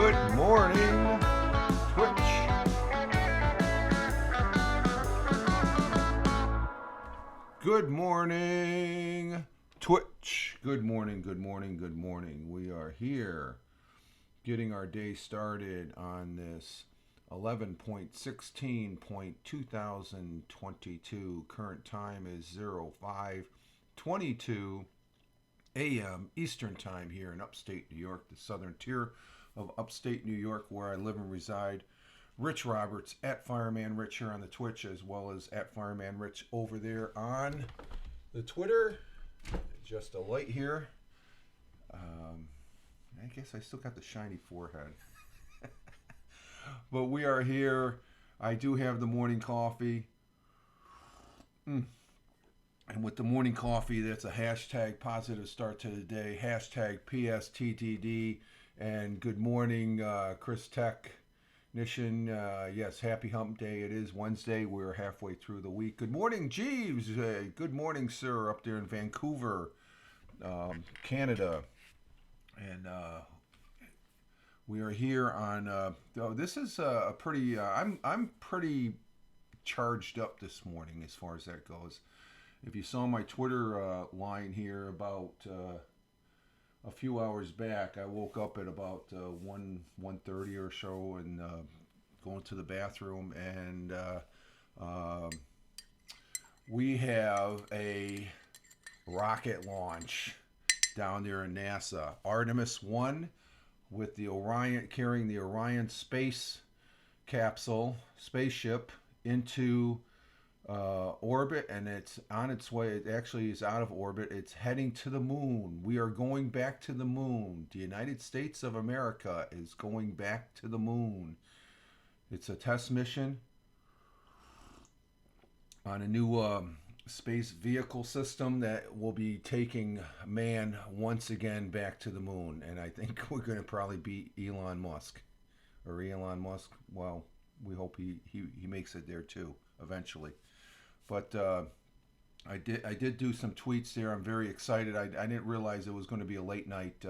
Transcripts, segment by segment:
Good morning, Twitch. Good morning, Twitch. Good morning, good morning, good morning. We are here getting our day started on this 11.16.2022. Current time is 05:22 a.m. Eastern Time here in Upstate New York, the southern tier of Upstate New York, where I live and reside. Rich Roberts at Fireman Rich here on the Twitch, as well as at Fireman Rich over there on the Twitter. Just a light here. I guess I still got the shiny forehead. But we are here. I do have the morning coffee. And with the morning coffee, that's a hashtag positive start to the day. Hashtag PSTTD. And good morning, Chris Technician. Yes, happy hump day. It is Wednesday. We're halfway through the week. Good morning, Jeeves. Good morning, sir, up there in Vancouver, Canada. And we are here on. This is a pretty. I'm pretty charged up this morning as far as that goes. If you saw my Twitter line here about a few hours back, I woke up at about 1:30 or so and going to the bathroom, and we have a rocket launch down there in NASA. Artemis 1 with the Orion, carrying the Orion space spaceship into orbit, and it's on its way. It actually is out of orbit. It's heading to the moon. We are going back to the moon. The United States of America is going back to the moon. It's a test mission on a new space vehicle system that will be taking man once again back to the moon. And I think we're going to probably beat Elon Musk. Well, we hope he makes it there too eventually. But I did do some tweets there. I'm very excited. I didn't realize it was going to be a late night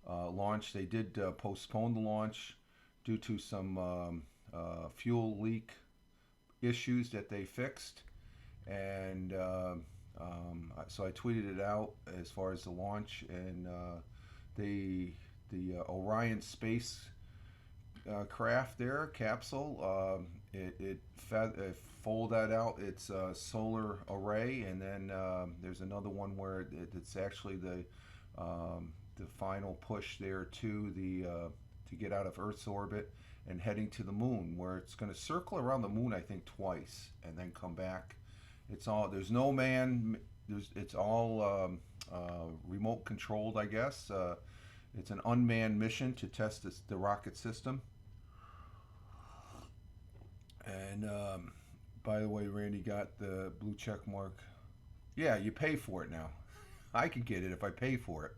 launch. They did postpone the launch due to some fuel leak issues that they fixed. And so I tweeted it out as far as the launch. And the Orion space craft there, capsule, it folded that out its solar array, and then there's another one where it's actually the final push there to get out of Earth's orbit and heading to the moon, where it's going to circle around the moon, I think, twice and then come back. There's no man. It's all remote controlled, I guess. It's an unmanned mission to test the rocket system. And by the way, Randy got the blue check mark. Yeah, you pay for it now. I could get it if I pay for it.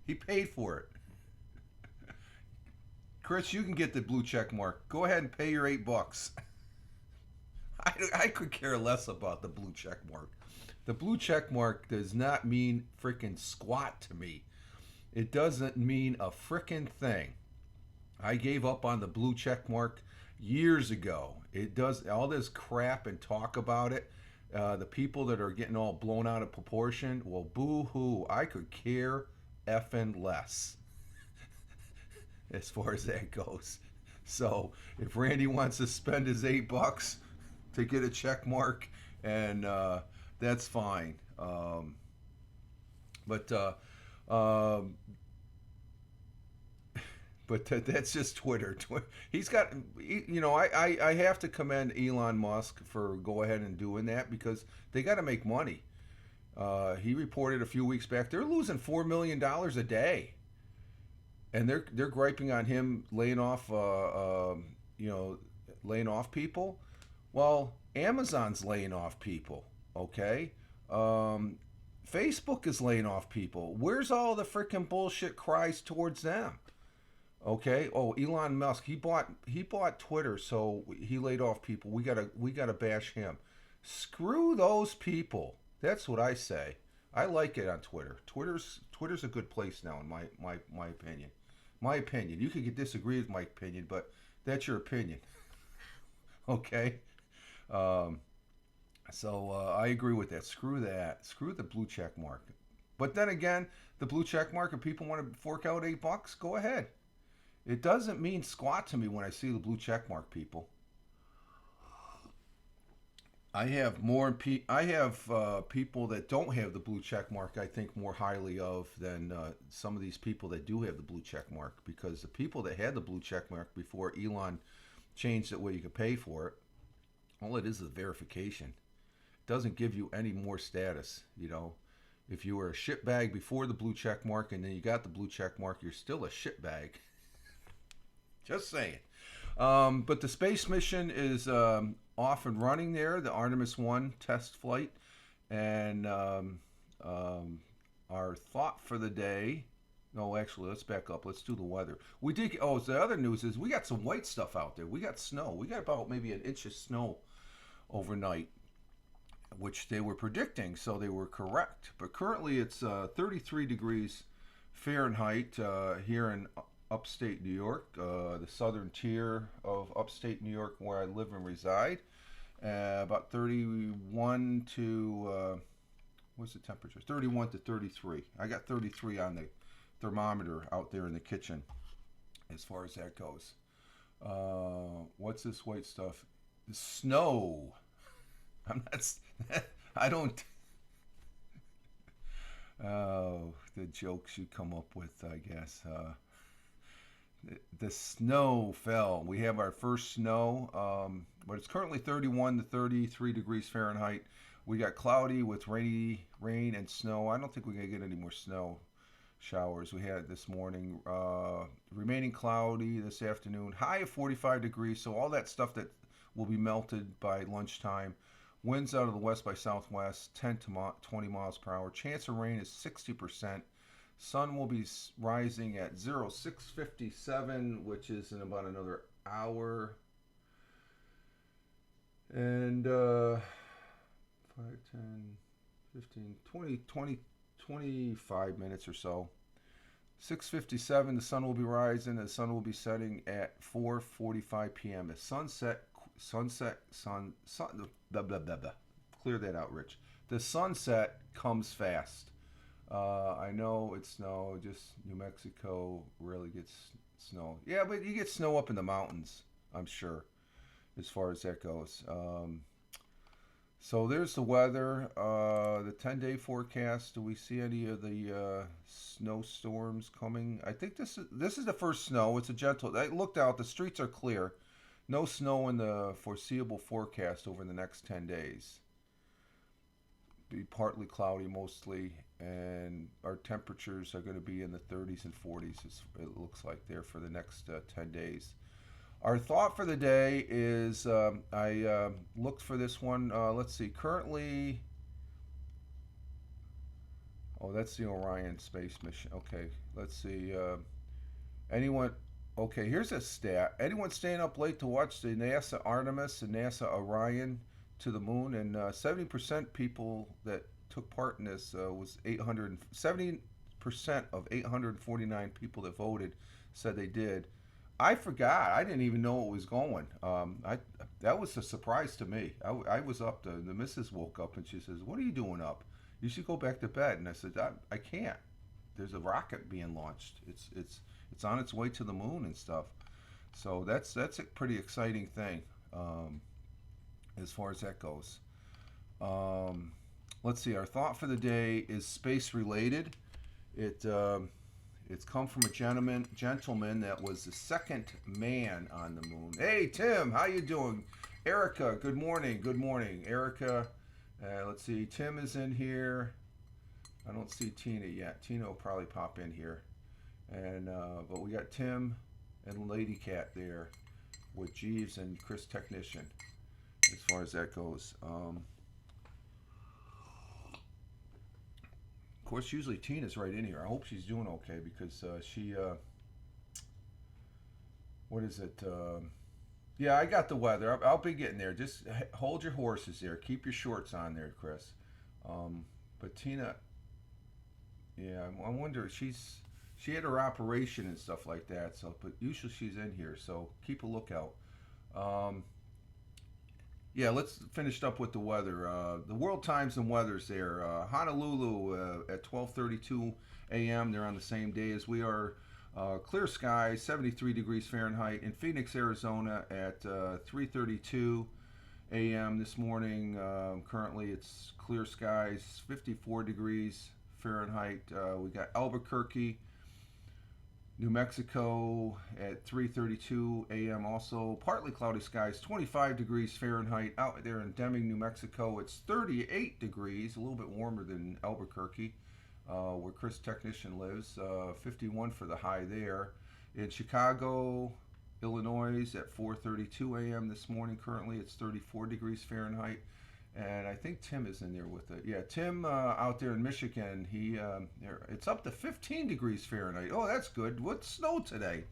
He paid for it. Chris, you can get the blue check mark. Go ahead and pay your $8. I could care less about the blue check mark. The blue check mark does not mean freaking squat to me. It doesn't mean a freaking thing. I gave up on the blue check mark years ago. It does all this crap and talk about it. The people that are getting all blown out of proportion, well, boo-hoo. I could care effing less as far as that goes. So if Randy wants to spend his $8 to get a check mark, and that's fine. But that's just Twitter. He's got, I have to commend Elon Musk for go ahead and doing that, because they got to make money. He reported a few weeks back they're losing $4 million a day, and they're griping on him laying off people. Well, Amazon's laying off people. Okay, Facebook is laying off people. Where's all the freaking bullshit cries towards them? Okay. Oh, Elon Musk, he bought Twitter, so he laid off people. We gotta bash him. Screw those people. That's what I say. I like it on Twitter. Twitter's a good place now, in my opinion. My opinion. You could disagree with my opinion, but that's your opinion. Okay. Um, I agree with that. Screw that. Screw the blue check mark. But then again, the blue check mark, if people want to fork out $8, go ahead. It doesn't mean squat to me when I see the blue check mark, people. I have people that don't have the blue check mark. I think more highly of than some of these people that do have the blue check mark, because the people that had the blue check mark before Elon changed it where you could pay for it, all it is verification. It doesn't give you any more status. You know, if you were a shitbag before the blue check mark and then you got the blue check mark, you're still a shitbag. Just saying. But the space mission is off and running there, the Artemis 1 test flight. And our thought for the day. No, actually, let's back up. Let's do the weather. We did. Oh, so the other news is we got some white stuff out there. We got snow. We got about maybe an inch of snow overnight, which they were predicting, so they were correct. But currently, it's 33 degrees Fahrenheit here in upstate New York, the southern tier of upstate New York, where I live and reside. About 31 to what's the temperature? 31 to 33. I got 33 on the thermometer out there in the kitchen, as far as that goes. What's this white stuff? Snow. I'm not. I don't. Oh, the jokes you come up with, I guess. The snow fell. We have our first snow, but it's currently 31 to 33 degrees Fahrenheit. We got cloudy with rain and snow. I don't think we're going to get any more snow showers. We had it this morning. Remaining cloudy this afternoon. High of 45 degrees, so all that stuff that will be melted by lunchtime. Winds out of the west by southwest, 10 to 20 miles per hour. Chance of rain is 60%. Sun will be rising at 0657, which is in about another hour. And 5, 10, 15, 20, 20, 25 minutes or so. 6:57, the sun will be rising. The sun will be setting at 4:45 p.m. The sunset, blah, blah, blah, blah. Clear that out, Rich. The sunset comes fast. I know it's snow. Just New Mexico rarely gets snow. Yeah, but you get snow up in the mountains, I'm sure, as far as that goes. So there's the weather. The 10-day forecast. Do we see any of the snowstorms coming? I think this is the first snow. It's a gentle. I looked out. The streets are clear. No snow in the foreseeable forecast over the next 10 days. Be partly cloudy mostly, and our temperatures are going to be in the 30s and 40s. It looks like there for the next 10 days. Our thought for the day is I looked for this one. Let's see. Currently, oh, that's the Orion space mission. Okay, let's see. Anyone? Okay, here's a stat. Anyone staying up late to watch the NASA Artemis and NASA Orion to the moon? And 70% people that took part in this was 70% of 849 people that voted said they did. I forgot. I didn't even know what was going. That was a surprise to me. I was up. The missus woke up and she says, "What are you doing up? You should go back to bed." And I said, "I can't. There's a rocket being launched. It's on its way to the moon and stuff." So that's a pretty exciting thing as far as that goes. Let's see. Our thought for the day is space related. It's come from a gentleman that was the second man on the moon. Hey, Tim, how you doing? Erica, good morning. Good morning, Erica. Let's see. Tim is in here. I don't see Tina yet. Tina will probably pop in here. And but we got Tim and Lady Cat there with Jeeves and Chris Technician as far as that goes. Of course, usually Tina's right in here. I hope she's doing okay because she, what is it? Yeah, I got the weather. I'll be getting there. Just hold your horses there. Keep your shorts on there, Chris. But Tina, yeah, I wonder. She's she had her operation and stuff like that. So, but usually she's in here. So keep a lookout. Um, yeah, let's finish up with the weather. The world times and weather's there. Honolulu at 12:32 a.m. They're on the same day as we are. Clear skies, 73 degrees Fahrenheit. In Phoenix, Arizona at 3:32 a.m. this morning. Currently, it's clear skies, 54 degrees Fahrenheit. We got Albuquerque, New Mexico at 3:32 a.m. Also, partly cloudy skies, 25 degrees Fahrenheit. Out there in Deming, New Mexico, it's 38 degrees, a little bit warmer than Albuquerque, where Chris Technician lives. 51 for the high there. In Chicago, Illinois, at 4:32 a.m. this morning. Currently, it's 34 degrees Fahrenheit. And I think Tim is in there with it. Yeah, Tim out there in Michigan, it's up to 15 degrees Fahrenheit. Oh, that's good. What snow today?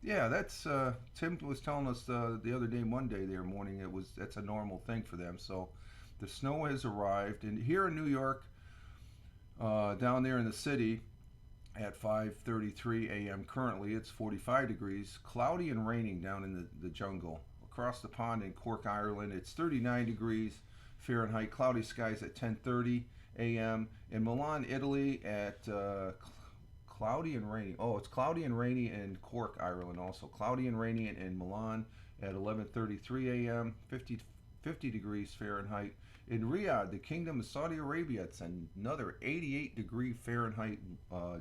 Yeah, that's Tim was telling us the other day, Monday, there morning. That's a normal thing for them. So the snow has arrived, and here in New York, down there in the city, at 5:33 a.m. currently, it's 45 degrees, cloudy and raining down in the jungle. Across the pond in Cork, Ireland, it's 39 degrees Fahrenheit, cloudy skies at 10:30 a.m. In Milan, Italy, at cloudy and rainy. Oh, it's cloudy and rainy in Cork, Ireland also. Cloudy and rainy in Milan at 11:33 a.m. 50 degrees Fahrenheit. In Riyadh, the Kingdom of Saudi Arabia, it's another 88 degree Fahrenheit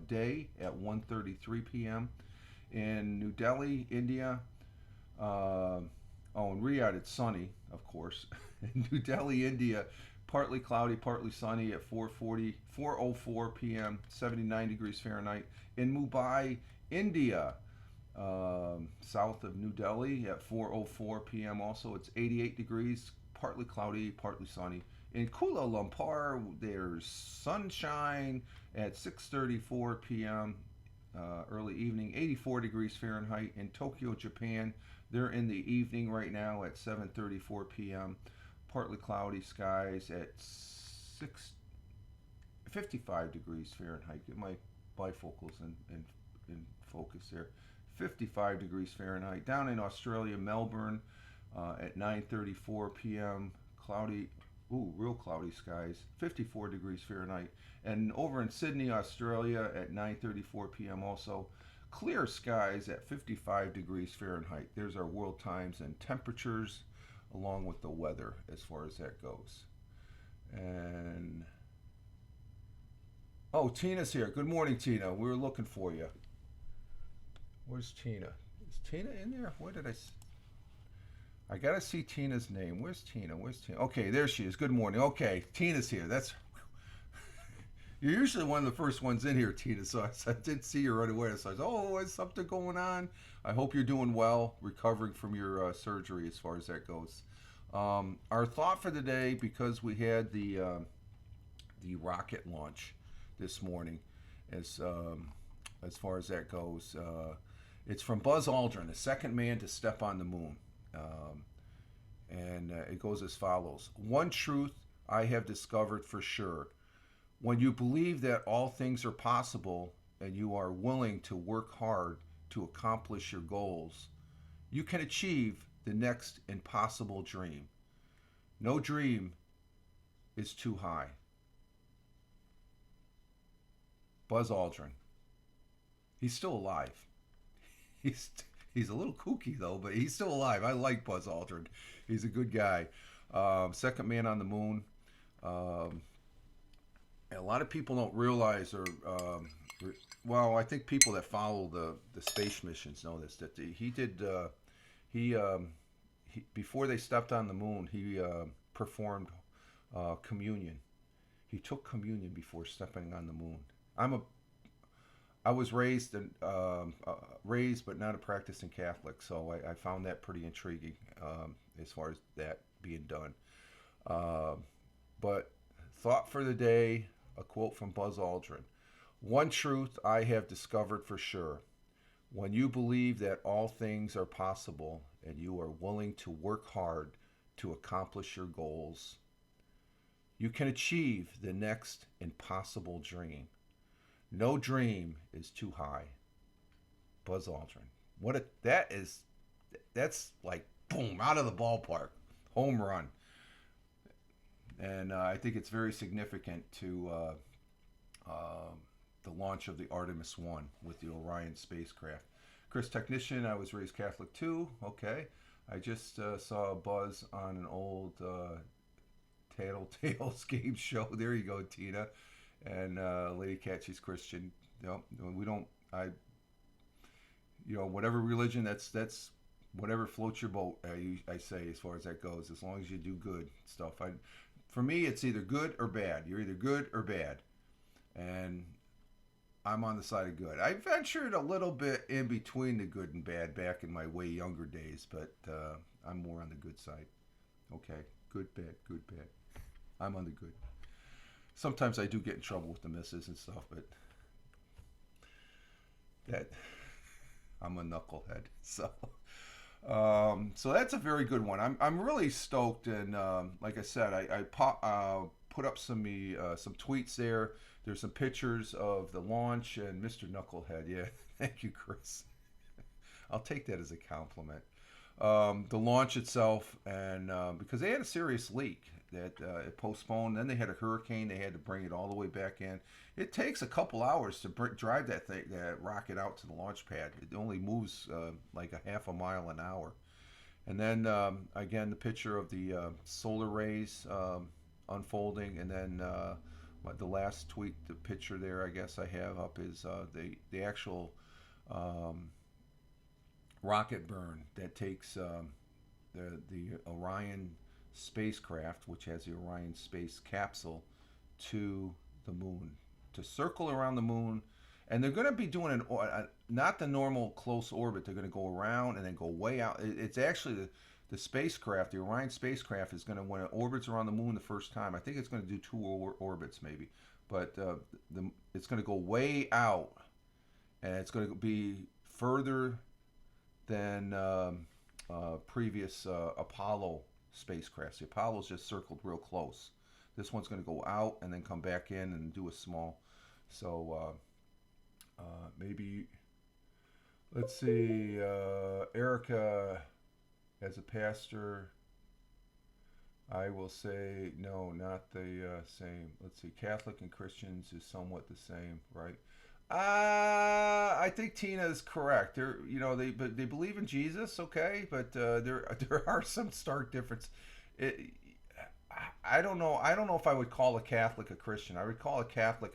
day at 1:33 p.m. In New Delhi, India, in Riyadh, it's sunny, of course. In New Delhi, India, partly cloudy, partly sunny at 4:04 p.m., 79 degrees Fahrenheit. In Mumbai, India, south of New Delhi, at 4:04 p.m. also, it's 88 degrees, partly cloudy, partly sunny. In Kuala Lumpur, there's sunshine at 6:34 p.m. Early evening, 84 degrees Fahrenheit. In Tokyo, Japan, they're in the evening right now at 7:34 p.m. Partly cloudy skies at 55 degrees Fahrenheit. Get my bifocals in focus there. 55 degrees Fahrenheit. Down in Australia, Melbourne, at 9:34 p.m. Cloudy, real cloudy skies. 54 degrees Fahrenheit. And over in Sydney, Australia, at 9:34 p.m. also, clear skies at 55 degrees Fahrenheit. There's our world times and temperatures, along with the weather as far as that goes. And Tina's here. Good morning, Tina. We were looking for you. Where's Tina? Is Tina in there? Where did I gotta see Tina's name. Where's Tina? Okay, there she is. Good morning. Okay, Tina's here. You're usually one of the first ones in here, Tina. So I did see you right away. So I said, is something going on? I hope you're doing well, recovering from your surgery as far as that goes. Our thought for the day, because we had the rocket launch this morning, as far as that goes, it's from Buzz Aldrin, the second man to step on the moon. And it goes as follows. One truth I have discovered for sure. When you believe that all things are possible and you are willing to work hard to accomplish your goals, you can achieve the next impossible dream. No dream is too high. Buzz Aldrin. He's still alive. He's a little kooky though, but he's still alive. I like Buzz Aldrin. He's a good guy. Second man on the moon. A lot of people don't realize, I think people that follow the space missions know this, that he before they stepped on the moon, he performed communion. He took communion before stepping on the moon. I was raised but not a practicing Catholic, so I found that pretty intriguing as far as that being done. But thought for the day, a quote from Buzz Aldrin. One truth I have discovered for sure. When you believe that all things are possible and you are willing to work hard to accomplish your goals, you can achieve the next impossible dream. No dream is too high. Buzz Aldrin. That's like boom out of the ballpark, home run, and I think it's very significant to uh, the launch of the Artemis 1 with the Orion spacecraft. Chris Technician, I was raised Catholic too. Okay. I just saw Buzz on an old Tattletales game show. There you go, Tina. And Lady Cat, she's Christian. No, we don't. Whatever religion, that's whatever floats your boat. I say as far as that goes, as long as you do good stuff. For me, it's either good or bad. You're either good or bad, and I'm on the side of good. I ventured a little bit in between the good and bad back in my way younger days, but I'm more on the good side. Okay, good, bad, good, bad. I'm on the good. Sometimes I do get in trouble with the misses and stuff, but that I'm a knucklehead. So that's a very good one. I'm really stoked, and like I said, I put up some tweets there. There's some pictures of the launch and Mr. Knucklehead. Yeah, thank you, Chris. I'll take that as a compliment. The launch itself, and because they had a serious leak that it postponed, then they had a hurricane. They had to bring it all the way back in. It takes a couple hours to drive that rocket out to the launch pad. It only moves like a half a mile an hour. And then again, the picture of the solar rays unfolding, and then the last tweet, the picture there, I guess I have up is the actual rocket burn that takes the Orion spacecraft, which has the Orion space capsule, to the moon, to circle around the moon. And they're going to be doing not the normal close orbit. They're going to go around and then go way out. It's actually the spacecraft, the Orion spacecraft, is going to, when it orbits around the moon the first time, I think it's going to do 2 orbits maybe, but it's going to go way out, and it's going to be further than previous Apollo spacecrafts. The Apollo's just circled real close. This one's going to go out and then come back in and do a small. So maybe, let's see, Erica, as a pastor, I will say no, not the same. Let's see, Catholic and Christians is somewhat the same, right? I think Tina is correct. They believe in Jesus, okay, but there are some stark differences. I don't know. I don't know if I would call a Catholic a Christian. I would call a Catholic,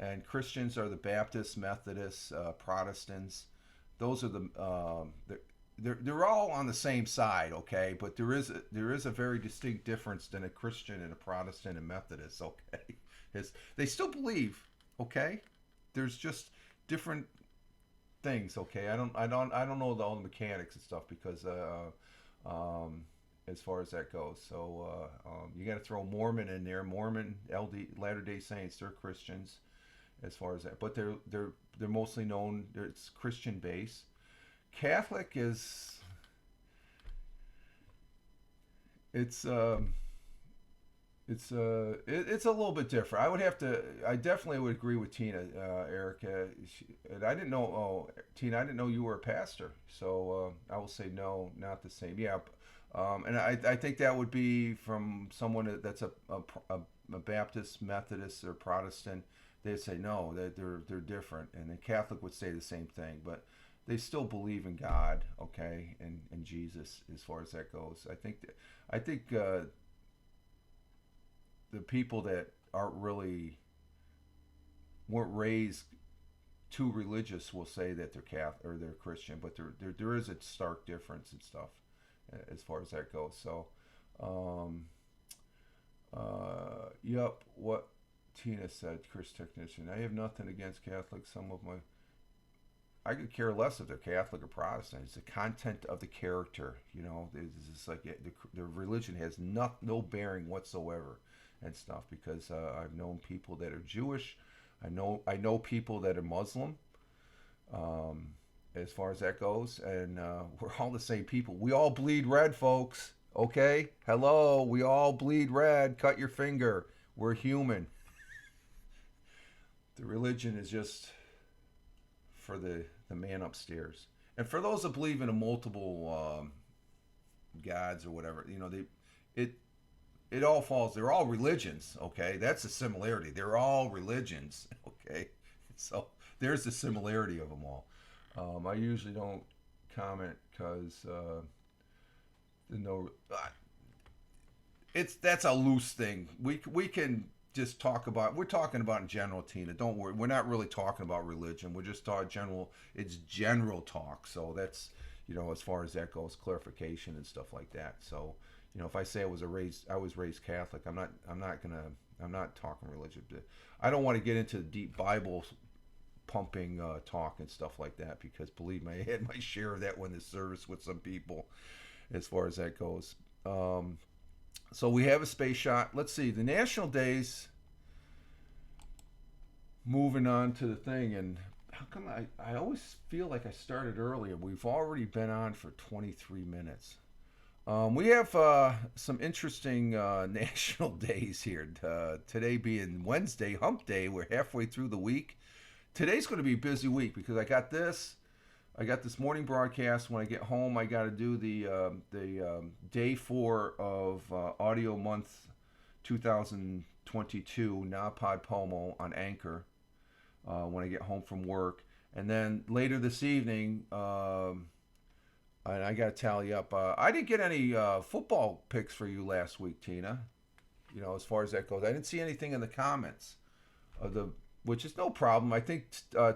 and Christians are the Baptists, Methodists, Protestants. Those are they're all on the same side, okay, but there is a very distinct difference than a Christian and a Protestant and Methodist, okay. They still believe, okay. There's just different things, okay. I don't know all the mechanics and stuff, because as far as that goes, so you got to throw Mormon in there. Mormon, Latter-day Saints, they're Christians as far as that, but they're mostly known. It's Christian base. Catholic is it's a little bit different. I definitely would agree with Tina, Erica. And I didn't know. Oh, Tina, I didn't know you were a pastor. So I will say no, not the same. Yeah, and I think that would be from someone that's a Baptist, Methodist, or Protestant. They'd say no, that they're different, and the Catholic would say the same thing, but they still believe in God, okay, and Jesus as far as that goes. I think the people that weren't raised too religious will say that they're Catholic or they're Christian, but there is a stark difference and stuff as far as that goes. So, yep, what Tina said, Chris Technician. I have nothing against Catholics. I could care less if they're Catholic or Protestant. It's the content of the character, It's like the religion has no bearing whatsoever and stuff. Because I've known people that are Jewish. I know people that are Muslim. As far as that goes, and we're all the same people. We all bleed red, folks. Okay, hello, we all bleed red. Cut your finger. We're human. The religion is just for the man upstairs. And for those that believe in a multiple gods or whatever, it it all falls. They're all religions. Okay, that's a similarity. They're all religions. Okay, so there's the similarity of them all. I usually don't comment because no, that's a loose thing. We can just talk about. We're talking about in general, Tina. Don't worry. We're not really talking about religion. We're just talking general. It's general talk. So that's as far as that goes, clarification and stuff like that. So if I say I was raised Catholic, I'm not talking religion. I don't want to get into deep Bible pumping talk and stuff like that because believe me, I had my share of that when the service with some people, as far as that goes. So we have a space shot. Let's see the national days. Moving on to the thing, and how come I always feel like I started earlier? We've already been on for 23 minutes. We have some interesting national days here. Today being Wednesday, Hump Day. We're halfway through the week. Today's going to be a busy week because I got this morning broadcast. When I get home, I got to do the day 4 of Audio Month 2022 Napod Pomo on Anchor when I get home from work. And then later this evening, and I got to tally up. I didn't get any football picks for you last week, Tina. As far as that goes, I didn't see anything in the comments of which is no problem. I think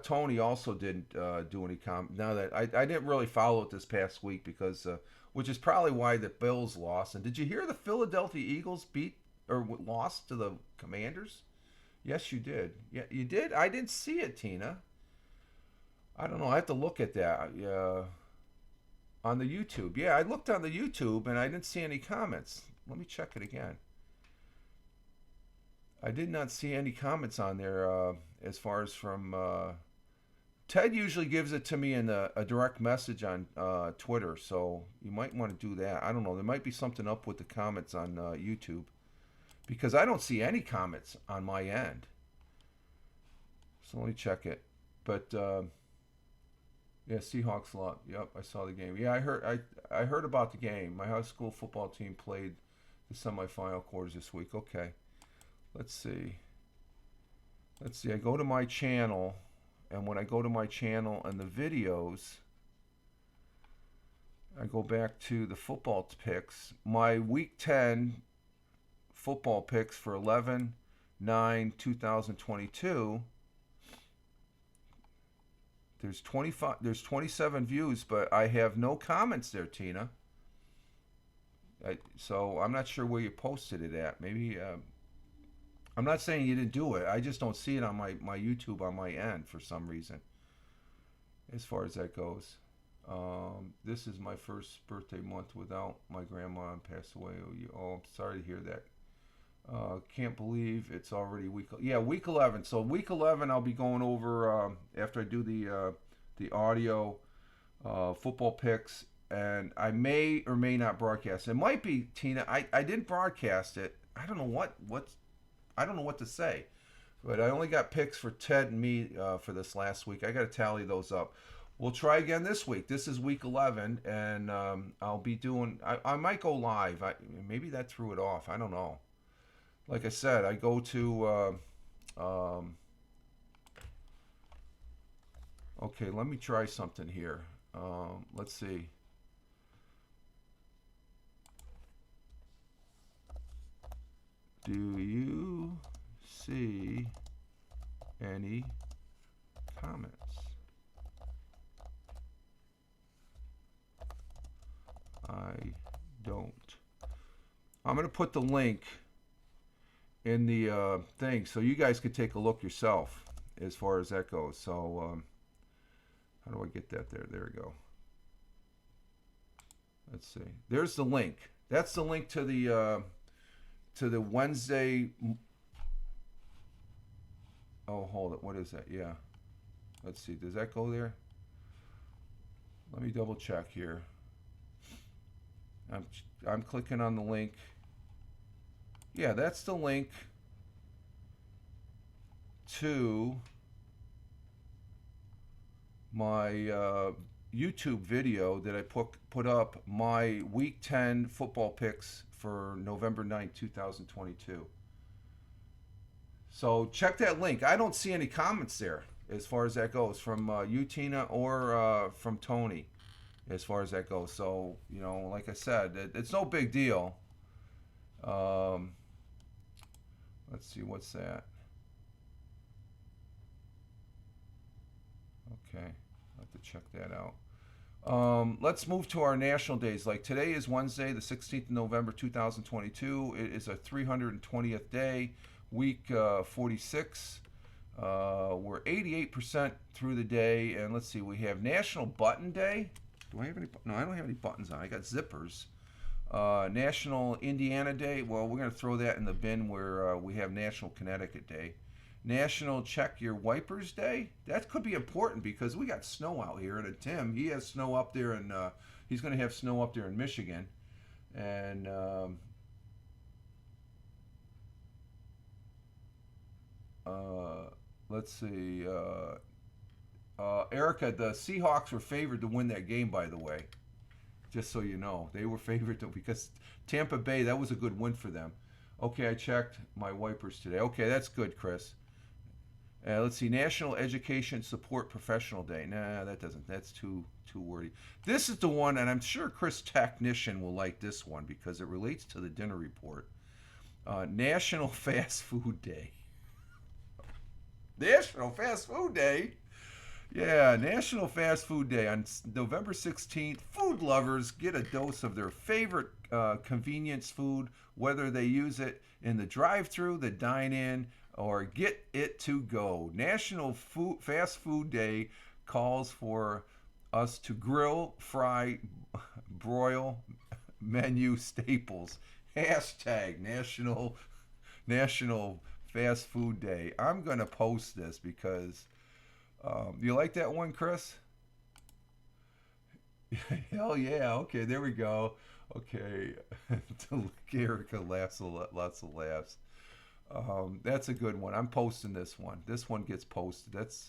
Tony also didn't do any comment. Now that I didn't really follow it this past week because, which is probably why the Bills lost. And did you hear the Philadelphia Eagles lost to the Commanders? Yes, you did. Yeah, you did. I didn't see it, Tina. I don't know. I have to look at that. On the YouTube. Yeah, I looked on the YouTube and I didn't see any comments. Let me check it again. I did not see any comments on there as far as from Ted usually gives it to me in a direct message on Twitter, so you might want to do that. I don't know. There might be something up with the comments on YouTube because I don't see any comments on my end. So let me check it. But yeah, Seahawks lost. Yep, I saw the game. Yeah, I heard about the game. My high school football team played the semifinal quarters this week. Okay. Let's see. I go to my channel, and when I go to my channel and the videos, I go back to the football picks. My week 10 football picks for 11/9/2022. There's 27 views, but I have no comments there, Tina. So I'm not sure where you posted it at. Maybe I'm not saying you didn't do it. I just don't see it on my YouTube on my end for some reason. As far as that goes, this is my first birthday month without my grandma and passed away. Oh, I'm sorry to hear that. Can't believe it's already week 11. So week 11, I'll be going over after I do the audio football picks, and I may or may not broadcast. It might be, Tina. I didn't broadcast it. I don't know I don't know what to say, but I only got picks for Ted and me for this last week. I got to tally those up. We'll try again this week. This is week 11, and I'll be doing. I might go live. Maybe that threw it off. I don't know. Like I said, I go to. Okay, let me try something here. Let's see. Do you see any comments? I don't. I'm going to put the link in the thing so you guys could take a look yourself as far as that goes. So how do I get that there? There we go. Let's see. There's the link. That's the link to the Wednesday. Oh, hold it. What is that? Yeah. Let's see. Does that go there? Let me double check here. I'm clicking on the link. Yeah, that's the link to my YouTube video that I put up my Week 10 football picks for November 9th, 2022. So check that link. I don't see any comments there as far as that goes from you, Tina, or from Tony as far as that goes. So, like I said, it's no big deal. Um, let's see, what's that? Okay, I'll have to check that out. Let's move to our national days. Like today is Wednesday, the 16th of November, 2022. It is a 320th day, week 46. We're 88% through the day, and let's see, we have National Button Day. Do I have any? No, I don't have any buttons on. I got zippers. National Indiana Day. Well, we're going to throw that in the bin where we have National Connecticut Day. National Check Your Wipers Day. That could be important because we got snow out here. And Tim, he has snow up there, and he's going to have snow up there in Michigan. And let's see. Erica, the Seahawks were favored to win that game, by the way. Just so you know, they were favored because Tampa Bay, that was a good win for them. Okay, I checked my wipers today. Okay, that's good, Chris. Let's see, National Education Support Professional Day. Nah, that doesn't. That's too wordy. This is the one, and I'm sure Chris Technician will like this one because it relates to the dinner report. National Fast Food Day. National Fast Food Day. Yeah, National Fast Food Day on November 16th. Food lovers get a dose of their favorite convenience food, whether they use it in the drive-thru, the dine-in, or get it to go. National Fast Food Day calls for us to grill, fry, broil menu staples. Hashtag National Fast Food Day. I'm going to post this because you like that one, Chris? Hell yeah. Okay, there we go. Okay. Erica laughs lots of laughs. That's a good one. I'm posting this one. This one gets posted. That's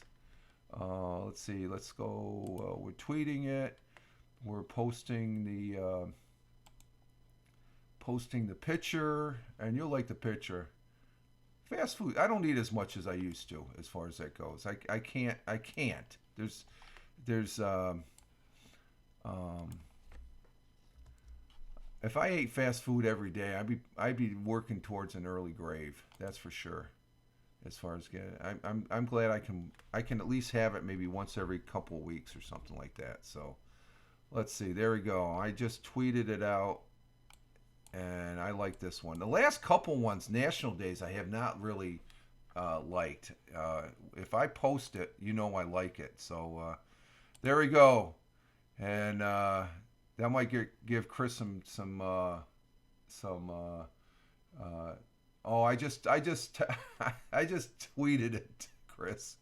let's see. Let's go. We're tweeting it. We're posting the picture, and you'll like the picture. Fast food. I don't eat as much as I used to, as far as that goes. I can't. There's if I ate fast food every day, I'd be working towards an early grave. That's for sure. As far as getting, I'm glad I can at least have it maybe once every couple of weeks or something like that. So let's see. There we go. I just tweeted it out, and I like this one. The last couple ones, national days, I have not really liked. If I post it, I like it. So there we go, and that might give Chris some. Oh, I just I just tweeted it, Chris.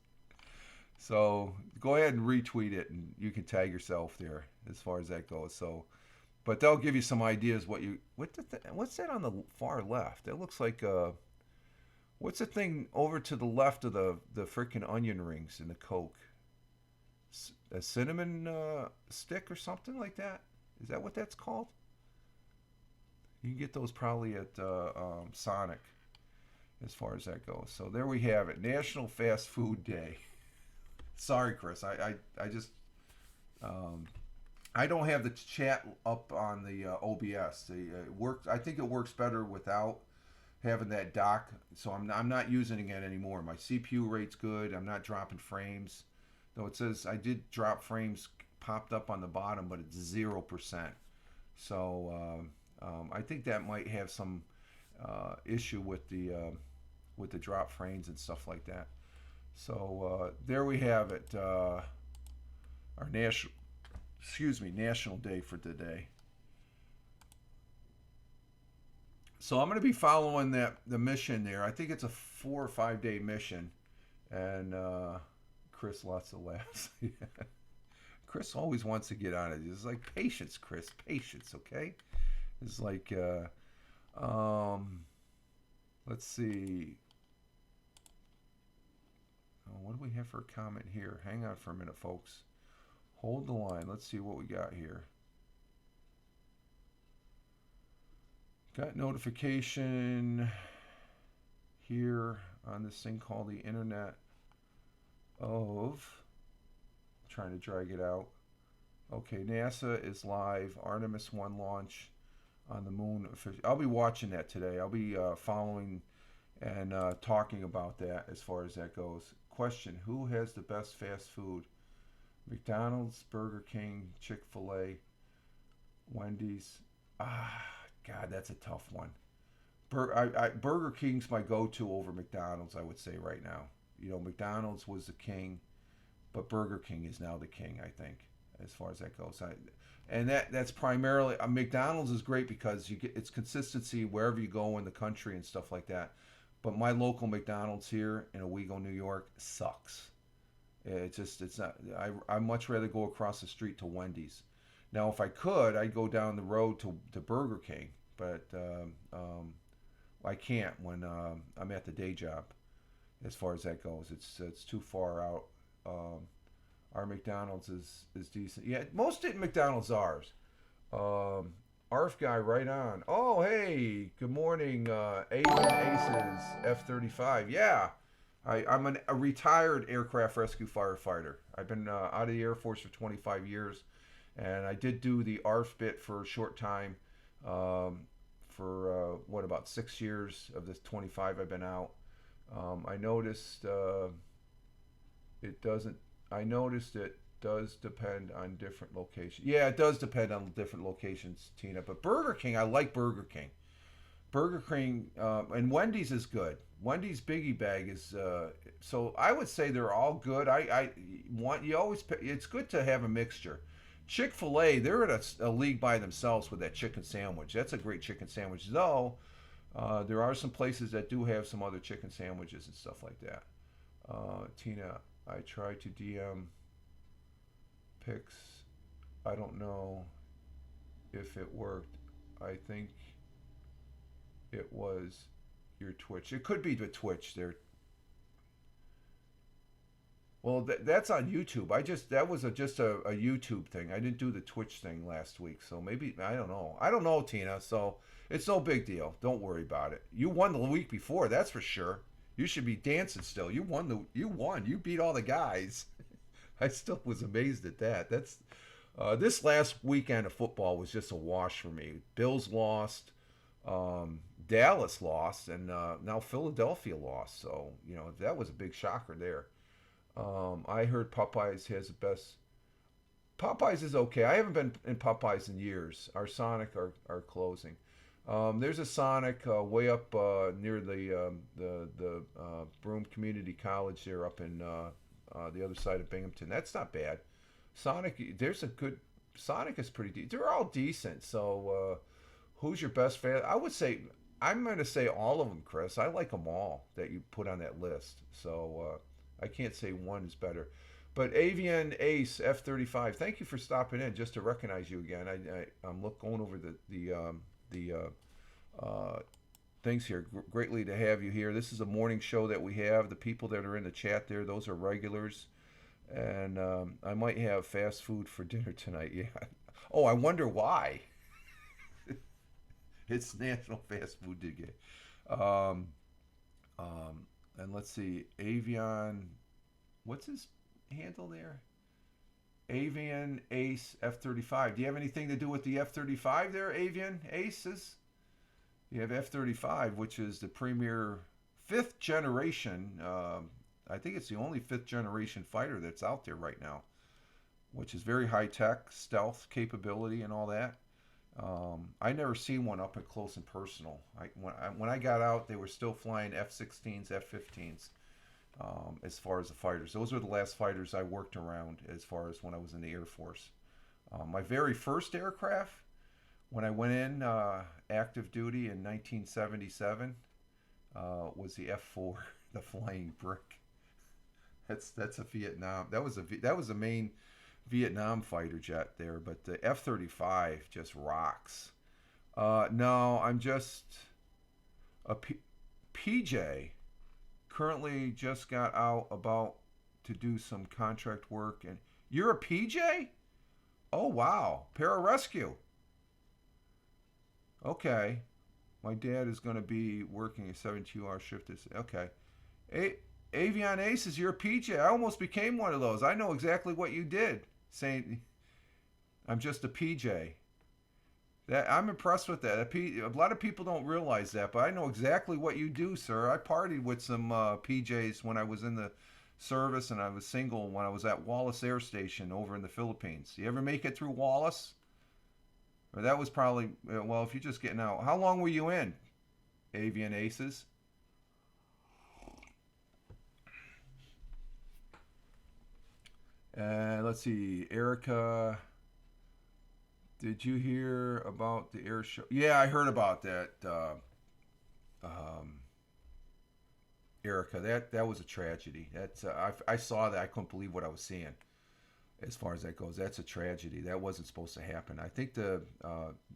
So go ahead and retweet it, and you can tag yourself there as far as that goes. So, but they'll give you some ideas what's that on the far left? It looks like what's the thing over to the left of the freaking onion rings in the Coke? A cinnamon stick or something like that? Is that what that's called? You can get those probably at Sonic, as far as that goes. So there we have it, National Fast Food Day. Sorry, Chris. I just I don't have the chat up on the OBS. I think it works better without having that dock. So I'm not using it anymore. My CPU rate's good. I'm not dropping frames. Though it says I did drop frames popped up on the bottom, but it's 0%. So I think that might have some issue with the drop frames and stuff like that. So there we have it. Our national day for today. So I'm going to be following the mission there. I think it's a 4 or 5 day mission, and Chris, lots of laughs. Chris always wants to get on it. It's like patience, Chris, patience. Okay. It's like let's see. Oh, what do we have for a comment here? Hang on for a minute, folks. Hold the line. Let's see what we got here. Got notification here on this thing called the Internet of. Trying to drag it out. Okay, NASA is live. Artemis 1 launch on the moon. I'll be watching that today. I'll be following and talking about that as far as that goes. Question: who has the best fast food? McDonald's, Burger King, Chick-fil-A, Wendy's. God, that's a tough one. Burger King's my go-to over McDonald's, I would say right now. You know, McDonald's was the king, but Burger King is now the king, I think, as far as that goes. And that's primarily McDonald's is great because you get it's consistency wherever you go in the country and stuff like that. But my local McDonald's here in Owego, New York, sucks. It's not. I much rather go across the street to Wendy's. Now, if I could, I'd go down the road to Burger King, but I can't when I'm at the day job. As far as that goes, it's too far out. Our McDonald's is decent. Yeah, most McDonald's are. ARF guy, right on. Oh, hey, good morning, Aces F-35. Yeah, I'm a retired aircraft rescue firefighter. I've been out of the Air Force for 25 years, and I did do the ARF bit for a short time. For about 6 years of this 25 I've been out. I noticed it doesn't. I noticed it does depend on different locations. Yeah, it does depend on different locations, Tina. But Burger King, I like Burger King. Burger King and Wendy's is good. Wendy's Biggie Bag is so I would say they're all good. I want you always. It's good to have a mixture. Chick-fil-A, they're in a league by themselves with that chicken sandwich. That's a great chicken sandwich, though. There are some places that do have some other chicken sandwiches and stuff like that. Tina, I tried to DM pics. I don't know if it worked. I think it was your Twitch. It could be the Twitch there. Well, that's on YouTube. That was just a YouTube thing. I didn't do the Twitch thing last week, so maybe I don't know. I don't know, Tina. So it's no big deal. Don't worry about it. You won the week before, that's for sure. You should be dancing still. You won. You beat all the guys. I still was amazed at that. That's this last weekend of football was just a wash for me. Bills lost, Dallas lost, and now Philadelphia lost. So that was a big shocker there. I heard Popeyes has the best. Popeyes is okay. I haven't been in Popeyes in years. Our Sonic are closing. There's a Sonic way up near the Broome Community College there up in the other side of Binghamton. That's not bad. Sonic, there's a good. Sonic is pretty decent. They're all decent. So who's your best fan? I would say I'm going to say all of them, Chris. I like them all that you put on that list. So I can't say one is better. But Avian Ace F-35, thank you for stopping in just to recognize you again. I'm going over the things here. Greatly to have you here. This is a morning show that we have. The people that are in the chat there, those are regulars. And I might have fast food for dinner tonight. Yeah. Oh, I wonder why. It's National Fast Food Day. And let's see, Avian, what's his handle there? Avian Ace F-35. Do you have anything to do with the F-35 there, Avian Aces? You have F-35, which is the premier fifth generation. I think it's the only fifth generation fighter that's out there right now, which is very high tech, stealth capability, and all that. I never seen one up and close and personal. When I got out, they were still flying F-16s, F-15s. As far as the fighters, those were the last fighters I worked around. As far as when I was in the Air Force, my very first aircraft, when I went in active duty in 1977, was the F-4, the Flying Brick. That's a Vietnam. That was a main Vietnam fighter jet there, but the F-35 just rocks. No, I'm just a PJ. Currently just got out about to do some contract work, and You're a PJ? Oh wow, pararescue. Okay, my dad is going to be working a 72-hour shift. Okay, a- Avion Aces, you're a PJ. I almost became one of those. I know exactly what you did. Saying I'm just a PJ. That I'm impressed with that. A lot of people don't realize that, but I know exactly what you do, sir. I partied with some PJs when I was in the service, and I was single when I was at Wallace Air Station over in the Philippines. You ever make it through Wallace? Or that was probably well, if you're just getting out. How long were you in Avian Aces? Let's see, Erica. Did you hear about the air show? Yeah, I heard about that. Um, Erica, that was a tragedy. That's I saw that. I couldn't believe what I was seeing. As far as that goes, that's a tragedy. That wasn't supposed to happen. I think the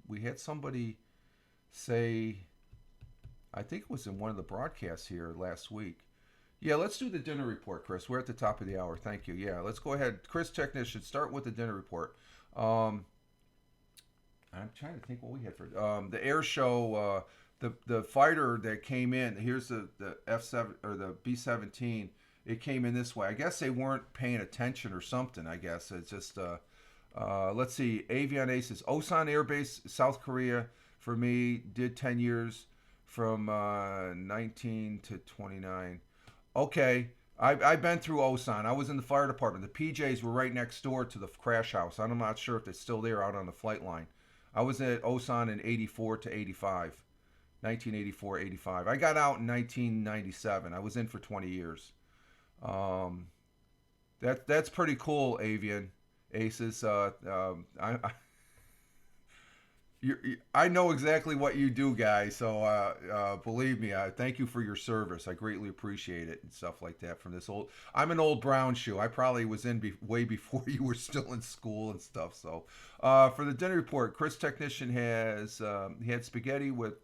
we had somebody say, I think it was in one of the broadcasts here last week. Yeah, let's do the dinner report, Chris. We're at the top of the hour. Thank you. Yeah, let's go ahead. Chris, technician, start with the dinner report. Um, I'm trying to think what we had for the air show. The fighter that came in. Here's the F7 or the B-17. It came in this way. I guess they weren't paying attention or something. I guess it's just. Let's see. Avion Aces, Osan Air Base, South Korea. For me, did 10 years from 19 to 29. Okay. I've been through Osan. I was in the fire department. The PJs were right next door to the crash house. I'm not sure if they're still there out on the flight line. I was at Osan in 84 to 85. 1984, 85. I got out in 1997. I was in for 20 years. Um, that's pretty cool, Avian Aces. I know exactly what you do, guys. So believe me, I thank you for your service. I greatly appreciate it and stuff like that. From this old, I'm an old brown shoe. I probably was in way before you were still in school and stuff. So for the dinner report, Chris technician has he had spaghetti with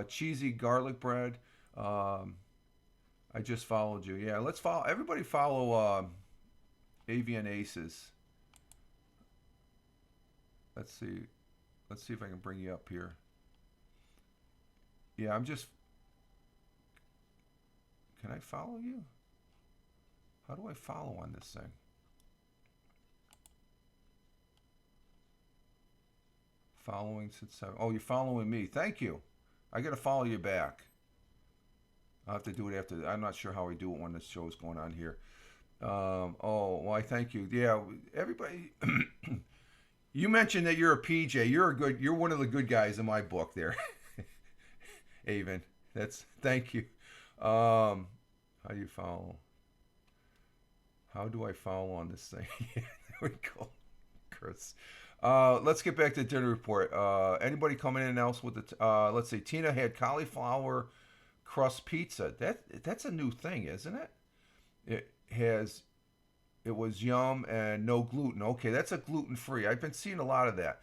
cheesy garlic bread. I just followed you. Yeah, let's follow. Everybody follow Avian Aces. Let's see. Let's see if I can bring you up here. Yeah, I'm just. Can I follow you? How do I follow on this thing? Following since 7. Oh, you're following me. Thank you. I got to follow you back. I'll have to do it after. I'm not sure how I do it when this show is going on here. Oh, well, I thank you. Yeah, everybody. You mentioned that you're a PJ. You're one of the good guys in my book there. Avon. Thank you. How do you follow? How do I follow on this thing? There we go, Chris. Let's get back to the dinner report. Anybody coming in else with the? Let's see. Tina had cauliflower crust pizza. That's a new thing, isn't it? It has. It was yum and no gluten. Okay, that's a gluten free. I've been seeing a lot of that.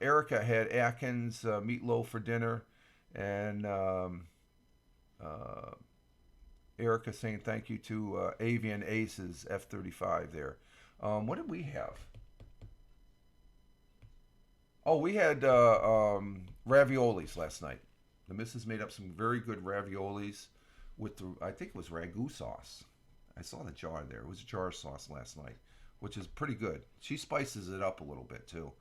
Erica had Atkins meatloaf for dinner, and uh, Erica saying thank you to Avian Aces F-35 there. What did we have? Oh, we had raviolis last night. The missus made up some very good raviolis with I think it was ragu sauce. I saw the jar there. It was a jar sauce last night, which is pretty good. She spices it up a little bit too.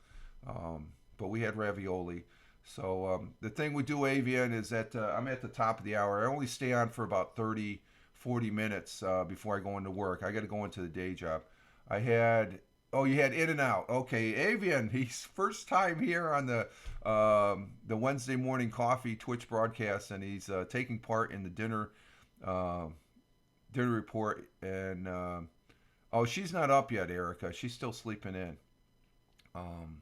But we had ravioli. So the thing we do, Avian, is that I'm at the top of the hour. I only stay on for about 30, 40 minutes before I go into work. I got to go into the day job. I had Oh, you had In and Out. Okay, Avian. He's first time here on the Wednesday morning coffee Twitch broadcast, and he's taking part in the uh, dinner report. And oh, she's not up yet, Erica. She's still sleeping in. Um,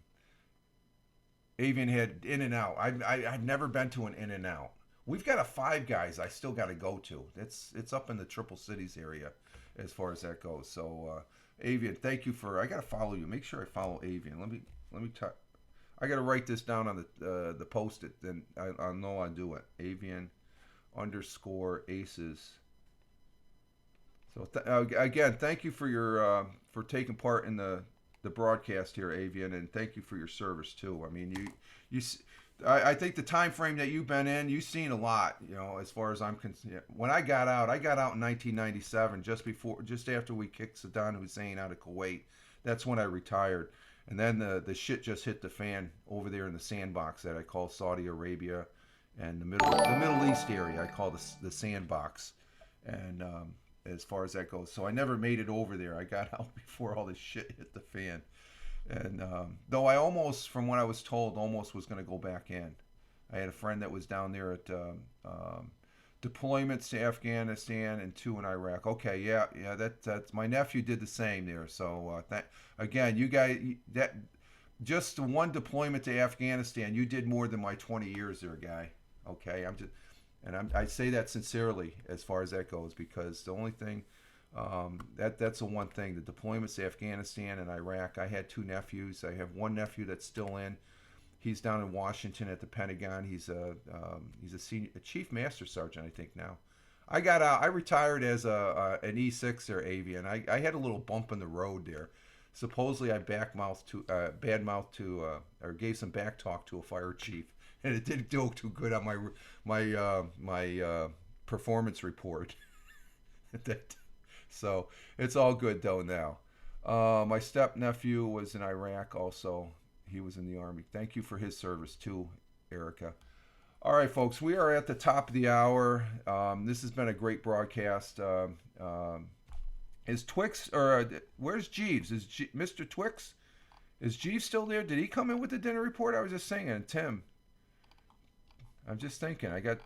Avian had In and Out. I'd never been to an In and Out. We've got a Five Guys I still got to go to. It's up in the Triple Cities area as far as that goes. So Avian, thank you for. I got to follow you. Make sure I follow Avian. Let me talk. I got to write this down on the post-it. Then I'll know I do it. Avian _aces. So again, thank you for your for taking part in the broadcast here, Avian, and thank you for your service too. I mean, I think the time frame that you've been in, you've seen a lot. You know, as far as I'm concerned. When I got out in 1997, just after we kicked Saddam Hussein out of Kuwait. That's when I retired, and then the shit just hit the fan over there in the sandbox that I call Saudi Arabia, and the Middle East area I call the sandbox, and as far as that goes, so I never made it over there. I got out before all this shit hit the fan. And though I almost, from what I was told, almost was going to go back in. I had a friend that was down there at deployments to Afghanistan and 2 in Iraq. Okay, yeah, that's my nephew did the same there. So again, you guys, that just the one deployment to Afghanistan, you did more than my 20 years there, guy. Okay, I say that sincerely as far as that goes, because the only thing. That's the one thing. The deployments to Afghanistan and Iraq. I had 2 nephews. I have one nephew that's still in. He's down in Washington at the Pentagon. He's a chief master sergeant, I think now. I got out. I retired as an E6 there, Avian. I had a little bump in the road there. Supposedly I badmouthed to or gave some back talk to a fire chief, and it didn't do too good on my performance report. So it's all good though now. My step nephew was in Iraq also. He was in the Army. Thank you for his service too, Erica. All right, folks, we are at the top of the hour. This has been a great broadcast. Is Twix, or where's Jeeves? Mr. Twix? Is Jeeves still there? Did he come in with the dinner report? I was just saying, Tim. I'm just thinking. I got.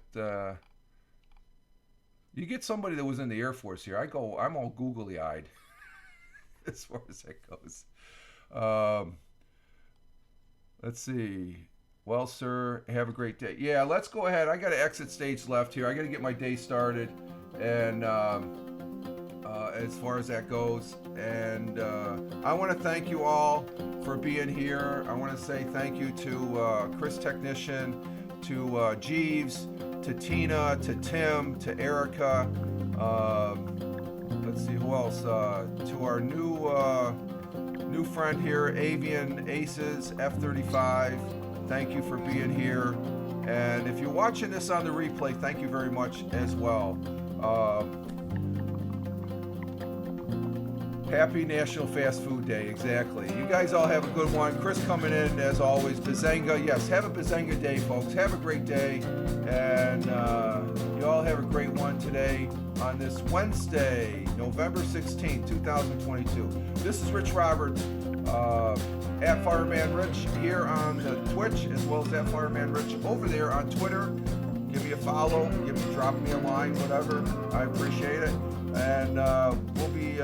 You get somebody that was in the Air Force here. I'm all googly-eyed as far as that goes. Let's see. Well, sir, have a great day. Yeah, let's go ahead. I got to exit stage left here. I got to get my day started, and as far as that goes. And I want to thank you all for being here. I want to say thank you to Chris Technician, to Jeeves, to Tina, to Tim, to Erica. Let's see who else. To our new friend here, Avian Aces F35. Thank you for being here. And if you're watching this on the replay, thank you very much as well. Happy National Fast Food Day, exactly. You guys all have a good one. Chris coming in, as always. Bazenga, yes, have a Bazenga day, folks. Have a great day. And you all have a great one today on this Wednesday, November 16th, 2022. This is Rich Roberts, at Fireman Rich here on the Twitch, as well as at Fireman Rich over there on Twitter. Give me a follow, drop me a line, whatever. I appreciate it. And we'll be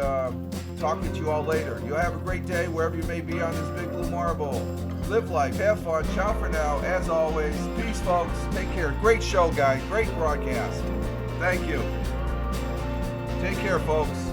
talking to you all later. You have a great day wherever you may be on this big blue marble. Live life, have fun. Ciao for now. As always, peace, folks. Take care. Great show, guys. Great broadcast. Thank you. Take care, folks.